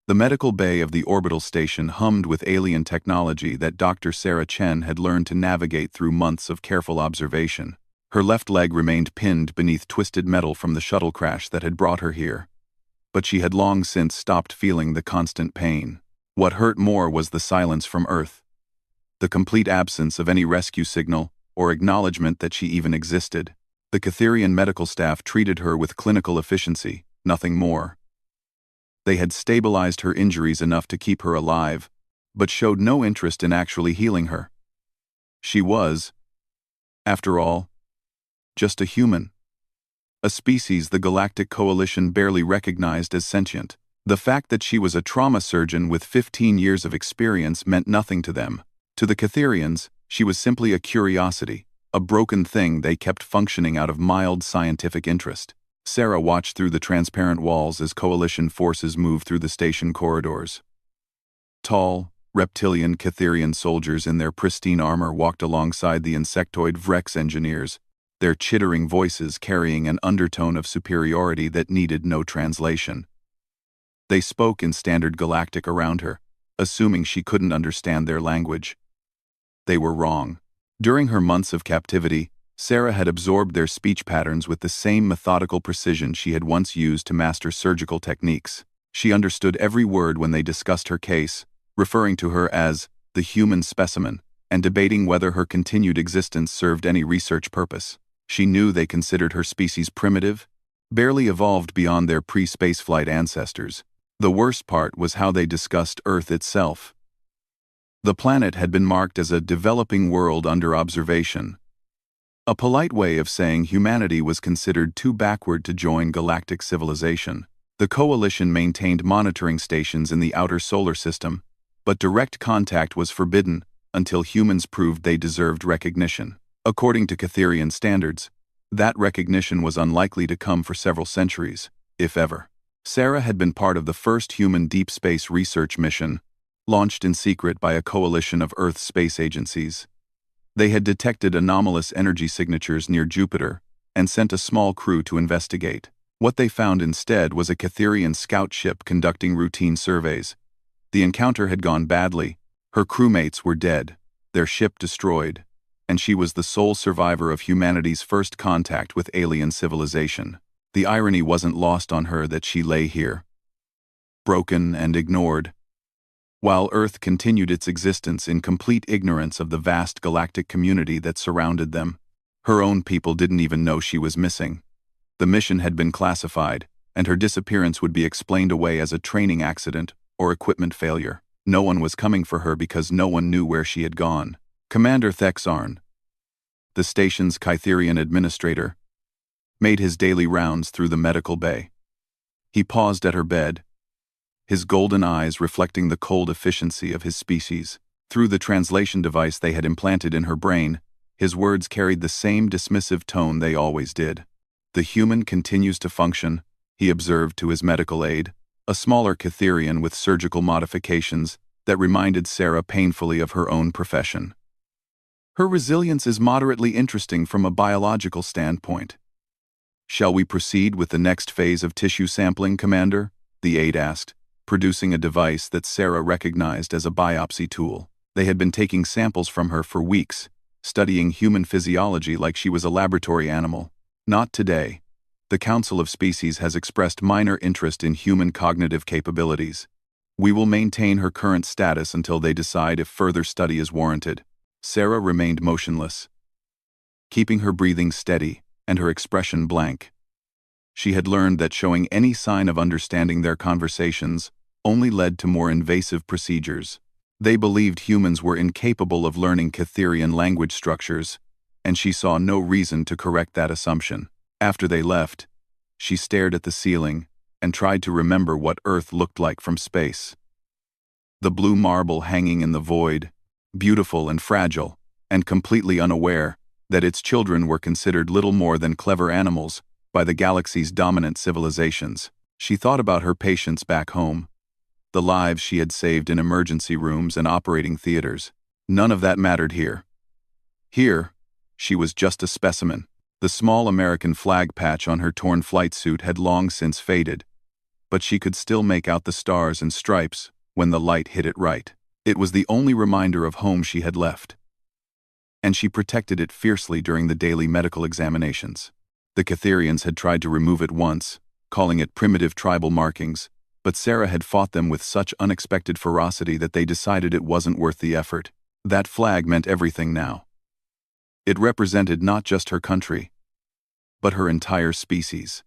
The medical bay of the orbital station hummed with alien technology that Dr. Sarah Chen had learned to navigate through months of careful observation. Her left leg remained pinned beneath twisted metal from the shuttle crash that had brought her here. But she had long since stopped feeling the constant pain. What hurt more was the silence from Earth. The complete absence of any rescue signal or acknowledgement that she even existed. The Catherian medical staff treated her with clinical efficiency, nothing more. They had stabilized her injuries enough to keep her alive, but showed no interest in actually healing her. She was, after all, just a human. A species the Galactic Coalition barely recognized as sentient. The fact that she was a trauma surgeon with 15 years of experience meant nothing to them. To the Catherians, she was simply a curiosity, a broken thing they kept functioning out of mild scientific interest. Sarah watched through the transparent walls as Coalition forces moved through the station corridors. Tall, reptilian Catherian soldiers in their pristine armor walked alongside the insectoid Vrex engineers, their chittering voices carrying an undertone of superiority that needed no translation. They spoke in standard galactic around her, assuming she couldn't understand their language. They were wrong. During her months of captivity, Sarah had absorbed their speech patterns with the same methodical precision she had once used to master surgical techniques. She understood every word when they discussed her case, referring to her as the human specimen, and debating whether her continued existence served any research purpose. She knew they considered her species primitive, barely evolved beyond their pre-spaceflight ancestors. The worst part was how they discussed Earth itself. The planet had been marked as a developing world under observation, a polite way of saying humanity was considered too backward to join galactic civilization. The Coalition maintained monitoring stations in the outer solar system, but direct contact was forbidden until humans proved they deserved recognition. According to Catherian standards, that recognition was unlikely to come for several centuries, if ever. Sarah had been part of the first human deep space research mission, launched in secret by a coalition of Earth's space agencies. They had detected anomalous energy signatures near Jupiter and sent a small crew to investigate. What they found instead was a Catherian scout ship conducting routine surveys. The encounter had gone badly. Her crewmates were dead, their ship destroyed, and she was the sole survivor of humanity's first contact with alien civilization. The irony wasn't lost on her that she lay here, broken and ignored, while Earth continued its existence in complete ignorance of the vast galactic community that surrounded them. Her own people didn't even know she was missing. The mission had been classified, and her disappearance would be explained away as a training accident or equipment failure. No one was coming for her because no one knew where she had gone. Commander Thexarn, the station's Kytherian administrator, made his daily rounds through the medical bay. He paused at her bed, his golden eyes reflecting the cold efficiency of his species. Through the translation device they had implanted in her brain, his words carried the same dismissive tone they always did. "The human continues to function," he observed to his medical aide, a smaller Catherian with surgical modifications that reminded Sarah painfully of her own profession. "Her resilience is moderately interesting from a biological standpoint." "Shall we proceed with the next phase of tissue sampling, Commander?" the aide asked, producing a device that Sarah recognized as a biopsy tool. They had been taking samples from her for weeks, studying human physiology like she was a laboratory animal. "Not today. The Council of Species has expressed minor interest in human cognitive capabilities. We will maintain her current status until they decide if further study is warranted." Sarah remained motionless, keeping her breathing steady and her expression blank. She had learned that showing any sign of understanding their conversations only led to more invasive procedures. They believed humans were incapable of learning Catherian language structures, and she saw no reason to correct that assumption. After they left, she stared at the ceiling and tried to remember what Earth looked like from space. The blue marble hanging in the void, beautiful and fragile, and completely unaware that its children were considered little more than clever animals by the galaxy's dominant civilizations. She thought about her patients back home, the lives she had saved in emergency rooms and operating theaters. None of that mattered here. Here, she was just a specimen. The small American flag patch on her torn flight suit had long since faded, but she could still make out the stars and stripes when the light hit it right. It was the only reminder of home she had left, and she protected it fiercely during the daily medical examinations. The Catherians had tried to remove it once, calling it primitive tribal markings, but Sarah had fought them with such unexpected ferocity that they decided it wasn't worth the effort. That flag meant everything now. It represented not just her country, but her entire species.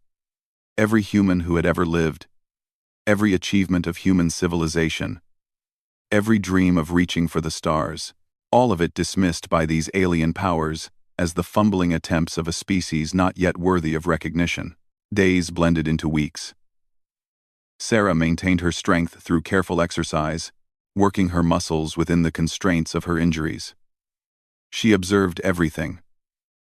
Every human who had ever lived, every achievement of human civilization, every dream of reaching for the stars, all of it dismissed by these alien powers as the fumbling attempts of a species not yet worthy of recognition. Days blended into weeks. Sarah maintained her strength through careful exercise, working her muscles within the constraints of her injuries. She observed everything,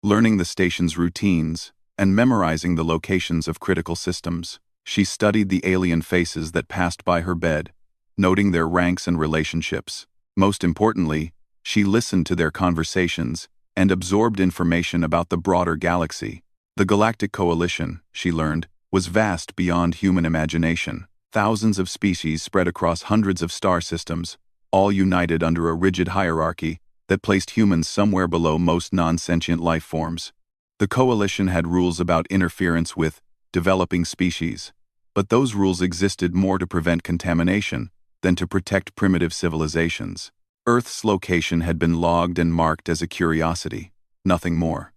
learning the station's routines and memorizing the locations of critical systems. She studied the alien faces that passed by her bed, noting their ranks and relationships. Most importantly, she listened to their conversations and absorbed information about the broader galaxy. The Galactic Coalition, she learned, was vast beyond human imagination. Thousands of species spread across hundreds of star systems, all united under a rigid hierarchy that placed humans somewhere below most non-sentient life forms. The Coalition had rules about interference with developing species, but those rules existed more to prevent contamination than to protect primitive civilizations. Earth's location had been logged and marked as a curiosity, nothing more.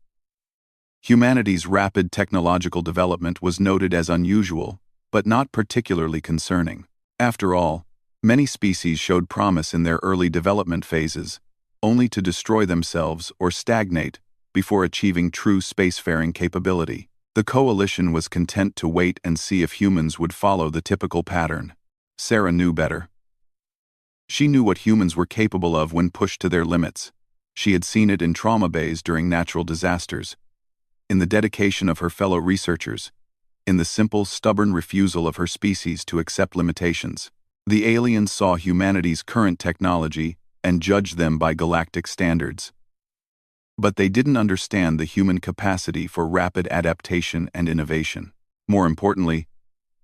Humanity's rapid technological development was noted as unusual, but not particularly concerning. After all, many species showed promise in their early development phases, only to destroy themselves or stagnate before achieving true spacefaring capability. The Coalition was content to wait and see if humans would follow the typical pattern. Sarah knew better. She knew what humans were capable of when pushed to their limits. She had seen it in trauma bays during natural disasters, in the dedication of her fellow researchers, in the simple, stubborn refusal of her species to accept limitations. The aliens saw humanity's current technology and judged them by galactic standards. But they didn't understand the human capacity for rapid adaptation and innovation. More importantly,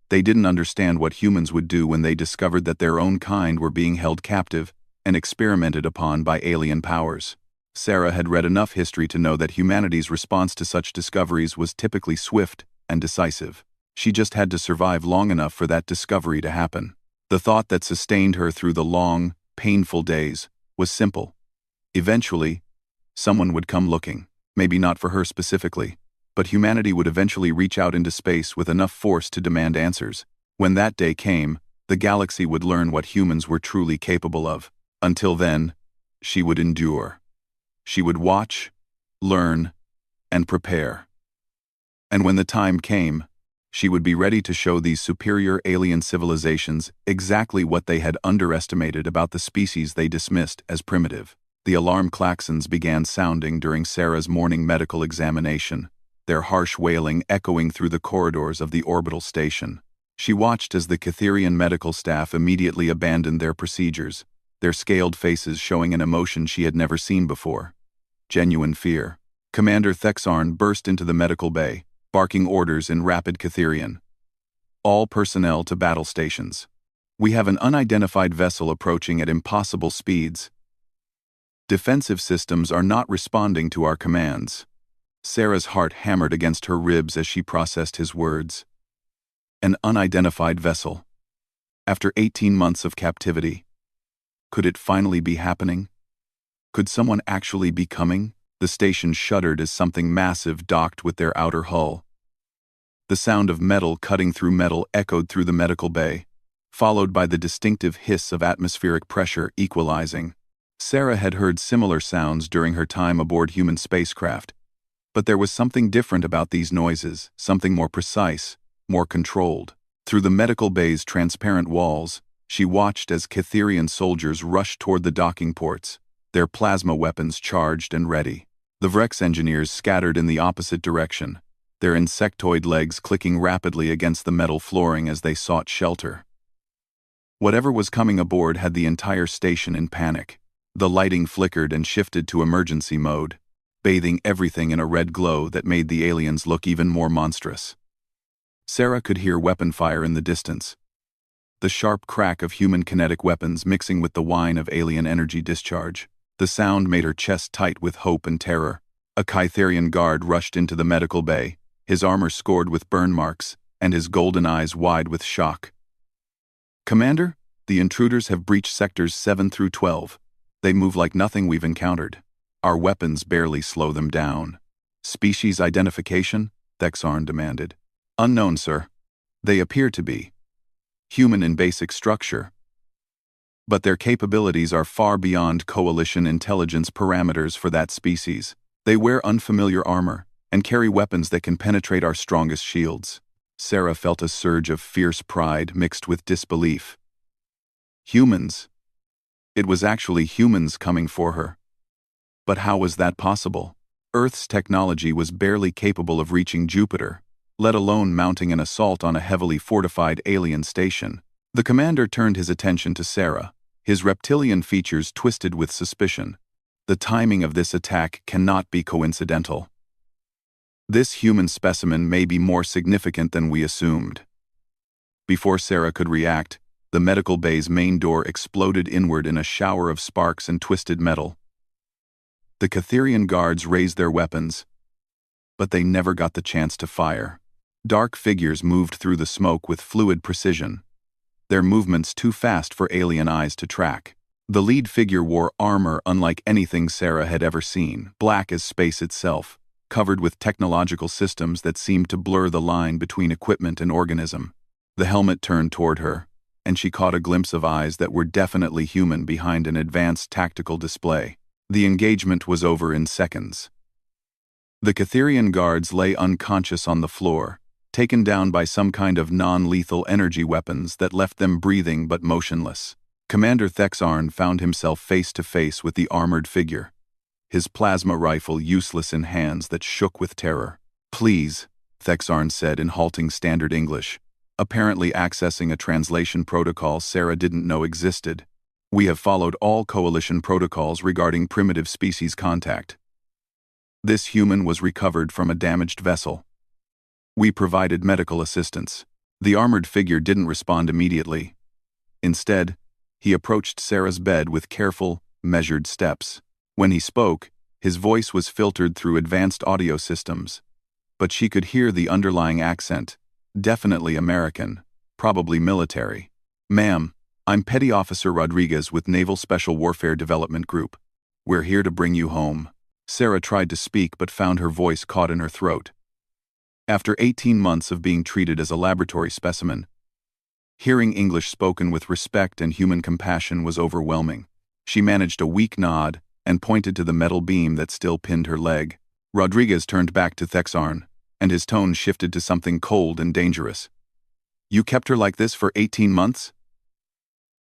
they didn't understand what humans would do when they discovered that their own kind were being held captive and experimented upon by alien powers. Sarah had read enough history to know that humanity's response to such discoveries was typically swift and decisive. She just had to survive long enough for that discovery to happen. The thought that sustained her through the long, painful days was simple. Eventually, someone would come looking, maybe not for her specifically, but humanity would eventually reach out into space with enough force to demand answers. When that day came, the galaxy would learn what humans were truly capable of. Until then, she would endure. She would watch, learn, and prepare. And when the time came, she would be ready to show these superior alien civilizations exactly what they had underestimated about the species they dismissed as primitive. The alarm klaxons began sounding during Sarah's morning medical examination, their harsh wailing echoing through the corridors of the orbital station. She watched as the Catherian medical staff immediately abandoned their procedures, their scaled faces showing an emotion she had never seen before. Genuine fear. Commander Thexarn burst into the medical bay, barking orders in rapid Catherian. All personnel to battle stations. We have an unidentified vessel approaching at impossible speeds. Defensive systems are not responding to our commands. Sarah's heart hammered against her ribs as she processed his words. An unidentified vessel. After 18 months of captivity. Could it finally be happening? Could someone actually be coming? The station shuddered as something massive docked with their outer hull. The sound of metal cutting through metal echoed through the medical bay, followed by the distinctive hiss of atmospheric pressure equalizing. Sarah had heard similar sounds during her time aboard human spacecraft, but there was something different about these noises, something more precise, more controlled. Through the medical bay's transparent walls, she watched as Catherian soldiers rushed toward the docking ports, their plasma weapons charged and ready. The Vrex engineers scattered in the opposite direction, their insectoid legs clicking rapidly against the metal flooring as they sought shelter. Whatever was coming aboard had the entire station in panic. The lighting flickered and shifted to emergency mode, bathing everything in a red glow that made the aliens look even more monstrous. Sarah could hear weapon fire in the distance. The sharp crack of human kinetic weapons mixing with the whine of alien energy discharge. The sound made her chest tight with hope and terror. A Kytherian guard rushed into the medical bay, his armor scored with burn marks, and his golden eyes wide with shock. "Commander, the intruders have breached sectors 7 through 12. They move like nothing we've encountered. Our weapons barely slow them down." "Species identification?" Thexarn demanded. "Unknown, sir. They appear to be human in basic structure, but their capabilities are far beyond Coalition intelligence parameters for that species. They wear unfamiliar armor and carry weapons that can penetrate our strongest shields." Sarah felt a surge of fierce pride mixed with disbelief. Humans. It was actually humans coming for her. But how was that possible? Earth's technology was barely capable of reaching Jupiter, let alone mounting an assault on a heavily fortified alien station. The commander turned his attention to Sarah, his reptilian features twisted with suspicion. The timing of this attack cannot be coincidental. This human specimen may be more significant than we assumed. Before Sarah could react, the medical bay's main door exploded inward in a shower of sparks and twisted metal. The Kytherian guards raised their weapons, but they never got the chance to fire. Dark figures moved through the smoke with fluid precision, their movements too fast for alien eyes to track. The lead figure wore armor unlike anything Sarah had ever seen, black as space itself, covered with technological systems that seemed to blur the line between equipment and organism. The helmet turned toward her, and she caught a glimpse of eyes that were definitely human behind an advanced tactical display. The engagement was over in seconds. The Kytherian guards lay unconscious on the floor, taken down by some kind of non-lethal energy weapons that left them breathing but motionless. Commander Thexarn found himself face to face with the armored figure, his plasma rifle useless in hands that shook with terror. "Please," Thexarn said in halting standard English, apparently accessing a translation protocol Sarah didn't know existed. "We have followed all Coalition protocols regarding primitive species contact. This human was recovered from a damaged vessel. We provided medical assistance." The armored figure didn't respond immediately. Instead, he approached Sarah's bed with careful, measured steps. When he spoke, his voice was filtered through advanced audio systems, but she could hear the underlying accent, definitely American, probably military. "Ma'am, I'm Petty Officer Rodriguez with Naval Special Warfare Development Group. We're here to bring you home." Sarah tried to speak but found her voice caught in her throat. After 18 months of being treated as a laboratory specimen, hearing English spoken with respect and human compassion was overwhelming. She managed a weak nod and pointed to the metal beam that still pinned her leg. Rodriguez turned back to Thexarn, and his tone shifted to something cold and dangerous. "You kept her like this for 18 months?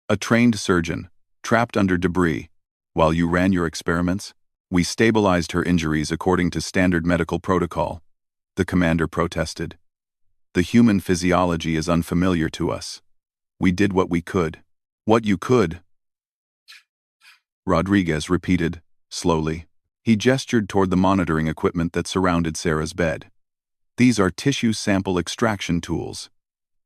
A trained surgeon, trapped under debris, while you ran your experiments?" "We stabilized her injuries according to standard medical protocol," the commander protested. "The human physiology is unfamiliar to us. We did what we could." "What you could?" Rodriguez repeated, slowly. He gestured toward the monitoring equipment that surrounded Sarah's bed. "These are tissue sample extraction tools.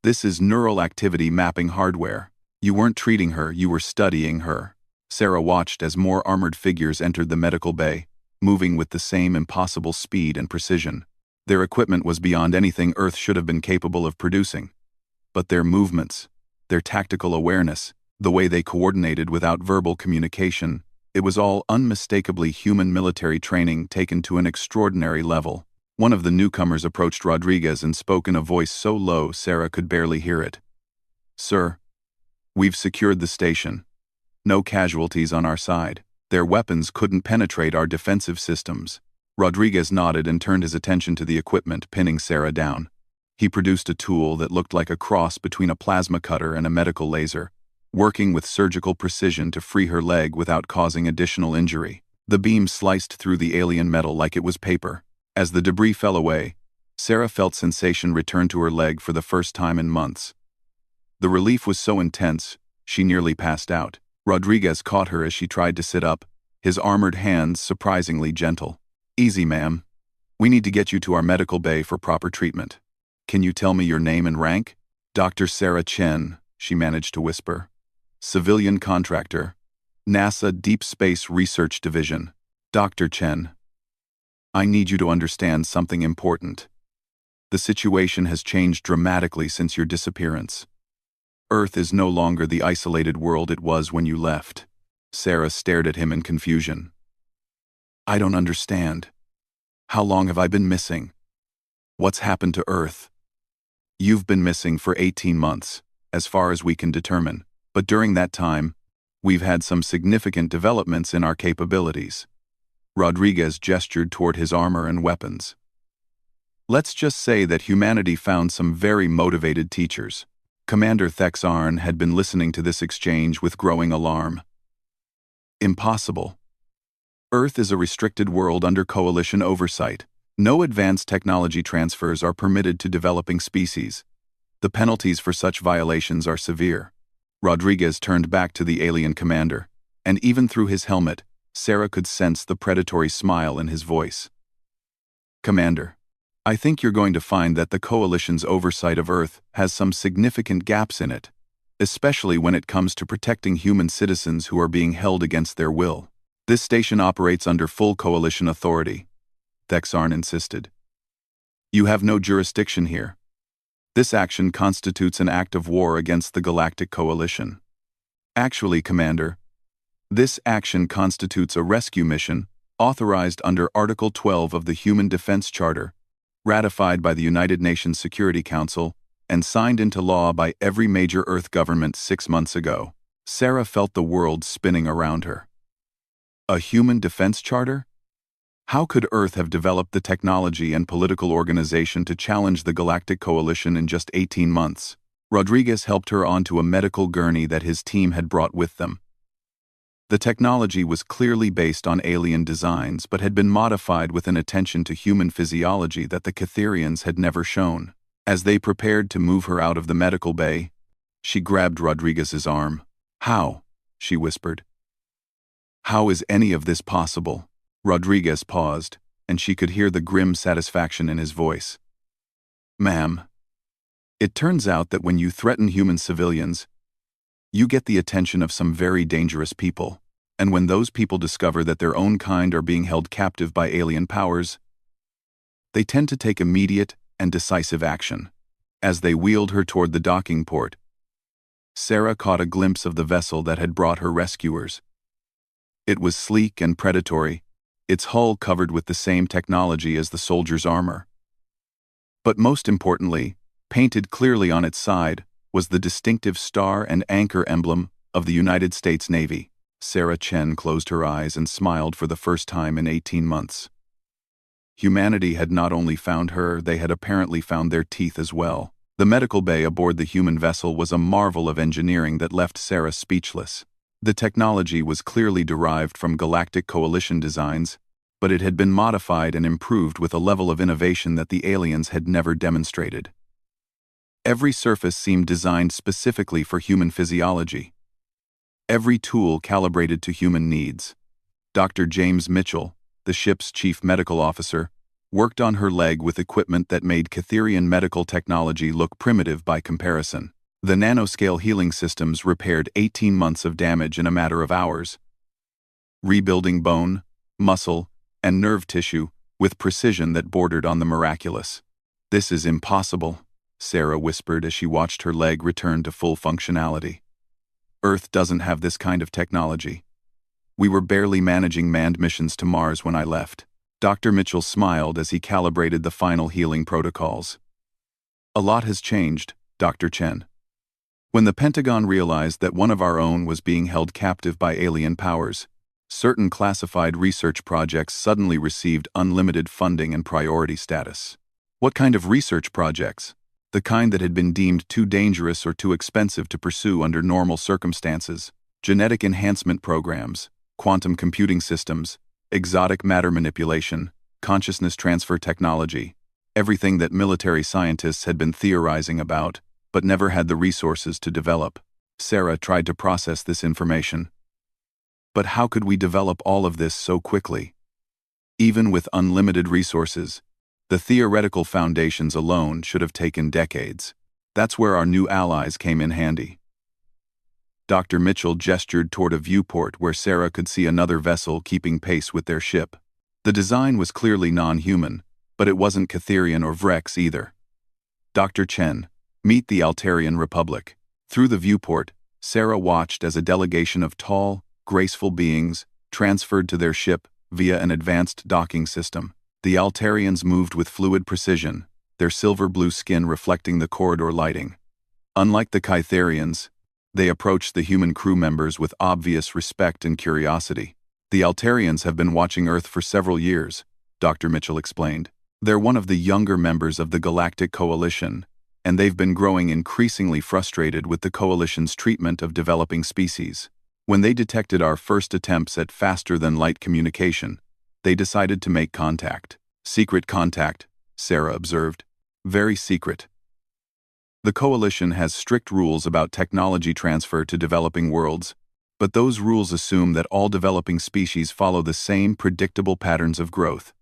This is neural activity mapping hardware. You weren't treating her, you were studying her." Sarah watched as more armored figures entered the medical bay, moving with the same impossible speed and precision. Their equipment was beyond anything Earth should have been capable of producing. But their movements, their tactical awareness, the way they coordinated without verbal communication, it was all unmistakably human military training taken to an extraordinary level. One of the newcomers approached Rodriguez and spoke in a voice so low Sarah could barely hear it. "Sir, we've secured the station. No casualties on our side. Their weapons couldn't penetrate our defensive systems." Rodriguez nodded and turned his attention to the equipment pinning Sarah down. He produced a tool that looked like a cross between a plasma cutter and a medical laser, working with surgical precision to free her leg without causing additional injury. The beam sliced through the alien metal like it was paper. As the debris fell away, Sarah felt sensation return to her leg for the first time in months. The relief was so intense, she nearly passed out. Rodriguez caught her as she tried to sit up, his armored hands surprisingly gentle. "Easy, ma'am. We need to get you to our medical bay for proper treatment." Can you tell me your name and rank? Dr. Sarah Chen, she managed to whisper. Civilian contractor. NASA Deep Space Research Division. Dr. Chen. I need you to understand something important. The situation has changed dramatically since your disappearance. Earth is no longer the isolated world it was when you left. Sarah stared at him in confusion. I don't understand. How long have I been missing? What's happened to Earth? You've been missing for 18 months, as far as we can determine, but during that time, we've had some significant developments in our capabilities. Rodriguez gestured toward his armor and weapons. Let's just say that humanity found some very motivated teachers. Commander Thexarn had been listening to this exchange with growing alarm. Impossible. Earth is a restricted world under coalition oversight. No advanced technology transfers are permitted to developing species. The penalties for such violations are severe. Rodriguez turned back to the alien commander, and even through his helmet, Sarah could sense the predatory smile in his voice. Commander, I think you're going to find that the coalition's oversight of Earth has some significant gaps in it, especially when it comes to protecting human citizens who are being held against their will. This station operates under full coalition authority, Thexarn insisted. You have no jurisdiction here. This action constitutes an act of war against the Galactic Coalition. Actually, Commander, this action constitutes a rescue mission authorized under Article 12 of the Human Defense Charter, ratified by the United Nations Security Council and signed into law by every major Earth government 6 months ago. Sarah felt the world spinning around her. A human defense charter? How could Earth have developed the technology and political organization to challenge the Galactic Coalition in just 18 months? Rodriguez helped her onto a medical gurney that his team had brought with them. The technology was clearly based on alien designs but had been modified with an attention to human physiology that the Catherians had never shown. As they prepared to move her out of the medical bay, she grabbed Rodriguez's arm. How? She whispered. How is any of this possible? Rodriguez paused, and she could hear the grim satisfaction in his voice. Ma'am, it turns out that when you threaten human civilians, you get the attention of some very dangerous people, and when those people discover that their own kind are being held captive by alien powers, they tend to take immediate and decisive action. As they wheeled her toward the docking port, Sarah caught a glimpse of the vessel that had brought her rescuers. It was sleek and predatory, its hull covered with the same technology as the soldiers' armor. But most importantly, painted clearly on its side, was the distinctive star and anchor emblem of the United States Navy. Sarah Chen closed her eyes and smiled for the first time in 18 months. Humanity had not only found her, they had apparently found their teeth as well. The medical bay aboard the human vessel was a marvel of engineering that left Sarah speechless. The technology was clearly derived from Galactic Coalition designs, but it had been modified and improved with a level of innovation that the aliens had never demonstrated. Every surface seemed designed specifically for human physiology. Every tool calibrated to human needs. Dr. James Mitchell, the ship's chief medical officer, worked on her leg with equipment that made Catherian medical technology look primitive by comparison. The nanoscale healing systems repaired 18 months of damage in a matter of hours, rebuilding bone, muscle, and nerve tissue with precision that bordered on the miraculous. This is impossible, Sarah whispered as she watched her leg return to full functionality. Earth doesn't have this kind of technology. We were barely managing manned missions to Mars when I left. Dr. Mitchell smiled as he calibrated the final healing protocols. A lot has changed, Dr. Chen. When the Pentagon realized that one of our own was being held captive by alien powers, certain classified research projects suddenly received unlimited funding and priority status. What kind of research projects? The kind that had been deemed too dangerous or too expensive to pursue under normal circumstances. Genetic enhancement programs, quantum computing systems, exotic matter manipulation, consciousness transfer technology, everything that military scientists had been theorizing about, but never had the resources to develop. Sarah tried to process this information. But how could we develop all of this so quickly? Even with unlimited resources, The theoretical foundations alone should have taken decades. That's where our new allies came in handy. Dr. Mitchell gestured toward a viewport where Sarah could see another vessel keeping pace with their ship. The design was clearly non-human, but it wasn't Catherian or Vrex either. Dr. Chen, meet the Altarian Republic. Through the viewport, Sarah watched as a delegation of tall, graceful beings transferred to their ship via an advanced docking system. The Altarians moved with fluid precision, their silver-blue skin reflecting the corridor lighting. Unlike the Catherians, they approached the human crew members with obvious respect and curiosity. The Altarians have been watching Earth for several years, Dr. Mitchell explained. They're one of the younger members of the Galactic Coalition, and they've been growing increasingly frustrated with the Coalition's treatment of developing species. When they detected our first attempts at faster-than-light communication, they decided to make contact. Secret contact, Sarah observed. Very secret. The Coalition has strict rules about technology transfer to developing worlds, but those rules assume that all developing species follow the same predictable patterns of growth.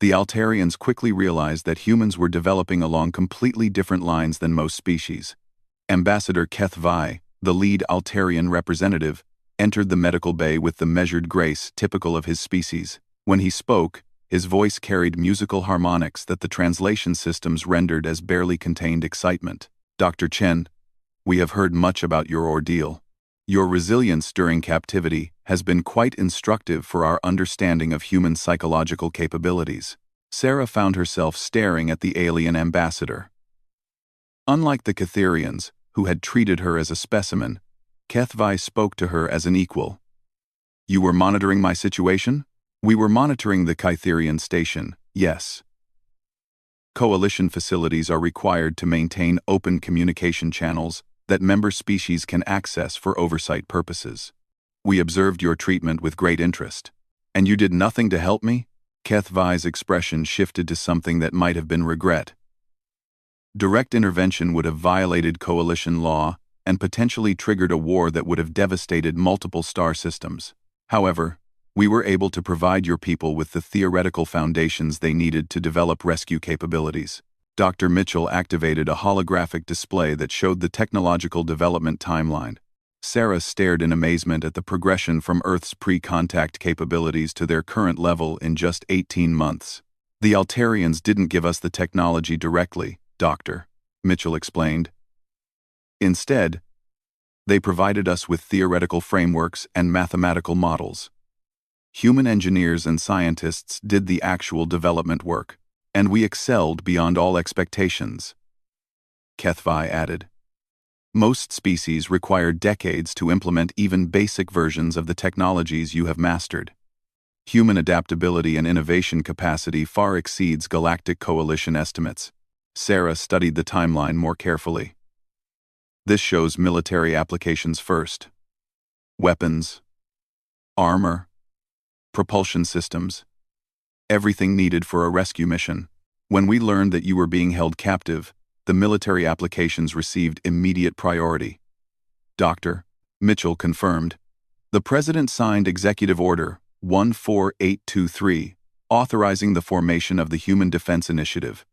The Altarians quickly realized that humans were developing along completely different lines than most species. Ambassador HFY, the lead Altarian representative, entered the medical bay with the measured grace typical of his species. When he spoke, his voice carried musical harmonics that the translation systems rendered as barely contained excitement. Dr. Chen, we have heard much about your ordeal. Your resilience during captivity has been quite instructive for our understanding of human psychological capabilities. Sarah found herself staring at the alien ambassador. Unlike the Catherians, who had treated her as a specimen, HFY spoke to her as an equal. You were monitoring my situation? We were monitoring the Catherian station, yes. Coalition facilities are required to maintain open communication channels that member species can access for oversight purposes. We observed your treatment with great interest. And you did nothing to help me? HFY's expression shifted to something that might have been regret. Direct intervention would have violated Coalition law and potentially triggered a war that would have devastated multiple star systems. However, we were able to provide your people with the theoretical foundations they needed to develop rescue capabilities. Dr. Mitchell activated a holographic display that showed the technological development timeline. Sarah stared in amazement at the progression from Earth's pre-contact capabilities to their current level in just 18 months. The Altarians didn't give us the technology directly, Dr. Mitchell explained. Instead, they provided us with theoretical frameworks and mathematical models. Human engineers and scientists did the actual development work, and we excelled beyond all expectations. HFY added. Most species require decades to implement even basic versions of the technologies you have mastered. Human adaptability and innovation capacity far exceeds Galactic Coalition estimates. Sarah studied the timeline more carefully. This shows military applications first. Weapons, armor, propulsion systems, everything needed for a rescue mission. When we learned that you were being held captive, the military applications received immediate priority. Dr. Mitchell confirmed. The President signed Executive Order 14823, authorizing the formation of the Human Defense Initiative.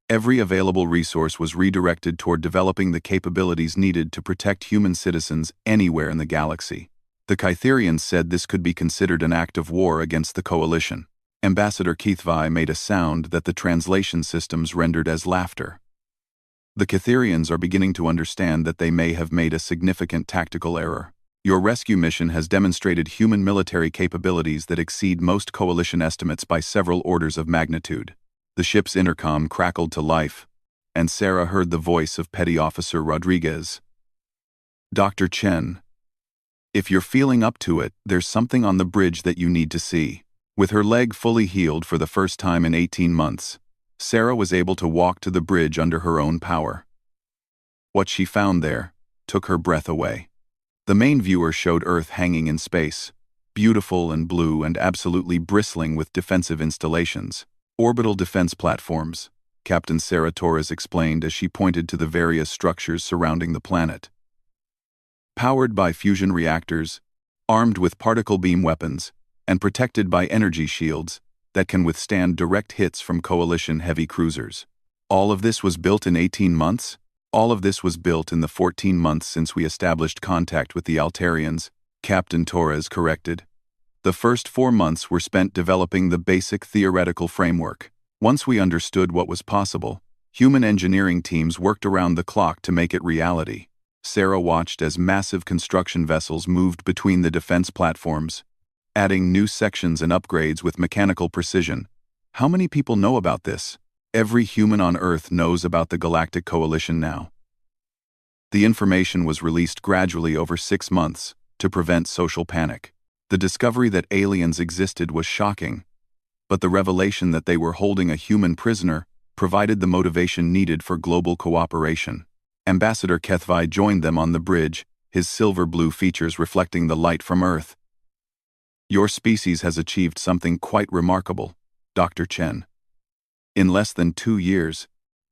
Every available resource was redirected toward developing the capabilities needed to protect human citizens anywhere in the galaxy. The Catherians said this could be considered an act of war against the Coalition. Ambassador HFY made a sound that the translation systems rendered as laughter. The Catherians are beginning to understand that they may have made a significant tactical error. Your rescue mission has demonstrated human military capabilities that exceed most Coalition estimates by several orders of magnitude. The ship's intercom crackled to life, and Sarah heard the voice of Petty Officer Rodriguez. Dr. Chen, if you're feeling up to it, there's something on the bridge that you need to see. With her leg fully healed for the first time in 18 months, Sarah was able to walk to the bridge under her own power. What she found there took her breath away. The main viewer showed Earth hanging in space, beautiful and blue and absolutely bristling with defensive installations. Orbital defense platforms, Captain Sarah Torres explained as she pointed to the various structures surrounding the planet. Powered by fusion reactors, armed with particle beam weapons, and protected by energy shields, that can withstand direct hits from Coalition heavy cruisers. All of this was built in 18 months? All of this was built in the 14 months since we established contact with the Altarians, Captain Torres corrected. The first 4 months were spent developing the basic theoretical framework. Once we understood what was possible, human engineering teams worked around the clock to make it reality. Sarah watched as massive construction vessels moved between the defense platforms, adding new sections and upgrades with mechanical precision. How many people know about this? Every human on Earth knows about the Galactic Coalition now. The information was released gradually over 6 months to prevent social panic. The discovery that aliens existed was shocking, but the revelation that they were holding a human prisoner provided the motivation needed for global cooperation. Ambassador HFY joined them on the bridge, his silver-blue features reflecting the light from Earth. Your species has achieved something quite remarkable, Dr. Chen. In less than 2 years,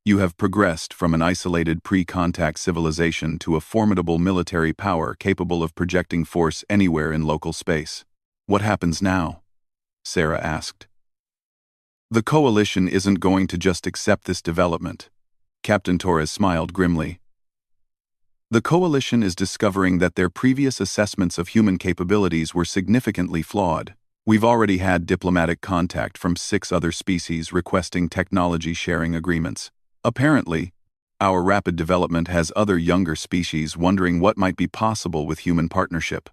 you have progressed from an isolated pre-contact civilization to a formidable military power capable of projecting force anywhere in local space. What happens now? Sarah asked. The Coalition isn't going to just accept this development. Captain Torres smiled grimly. The Coalition is discovering that their previous assessments of human capabilities were significantly flawed. We've already had diplomatic contact from 6 other species requesting technology sharing agreements. Apparently, our rapid development has other younger species wondering what might be possible with human partnership.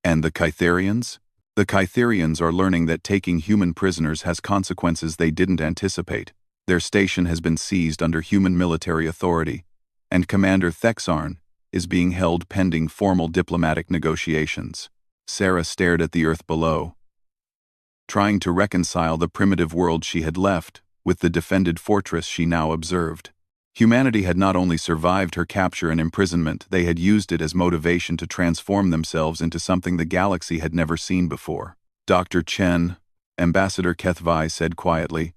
And the Kytherians? The Kytherians are learning that taking human prisoners has consequences they didn't anticipate. Their station has been seized under human military authority, and Commander Thexarn is being held pending formal diplomatic negotiations. Sarah stared at the Earth below, trying to reconcile the primitive world she had left with the defended fortress she now observed. Humanity had not only survived her capture and imprisonment, they had used it as motivation to transform themselves into something the galaxy had never seen before. Dr. Chen, Ambassador HFY said quietly,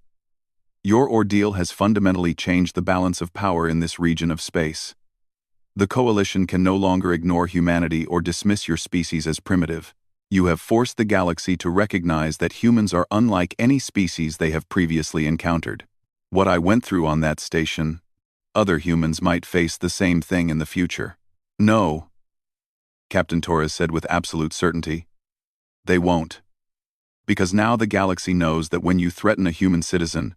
your ordeal has fundamentally changed the balance of power in this region of space. The Coalition can no longer ignore humanity or dismiss your species as primitive. You have forced the galaxy to recognize that humans are unlike any species they have previously encountered. What I went through on that station, other humans might face the same thing in the future. No, Captain Torres said with absolute certainty. They won't. Because now the galaxy knows that when you threaten a human citizen,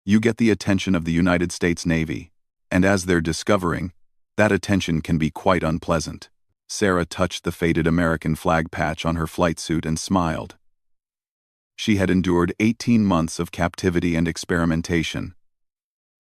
you get the attention of the United States Navy, and as they're discovering, that attention can be quite unpleasant. Sarah touched the faded American flag patch on her flight suit and smiled. She had endured 18 months of captivity and experimentation,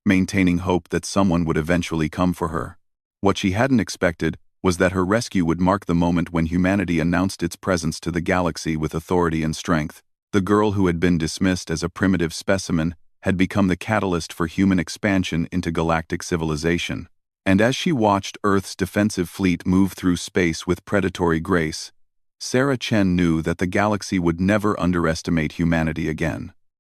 maintaining hope that someone would eventually come for her. What she hadn't expected was that her rescue would mark the moment when humanity announced its presence to the galaxy with authority and strength. The girl who had been dismissed as a primitive specimen had become the catalyst for human expansion into galactic civilization. And as she watched Earth's defensive fleet move through space with predatory grace, Sarah Chen knew that the galaxy would never underestimate humanity again.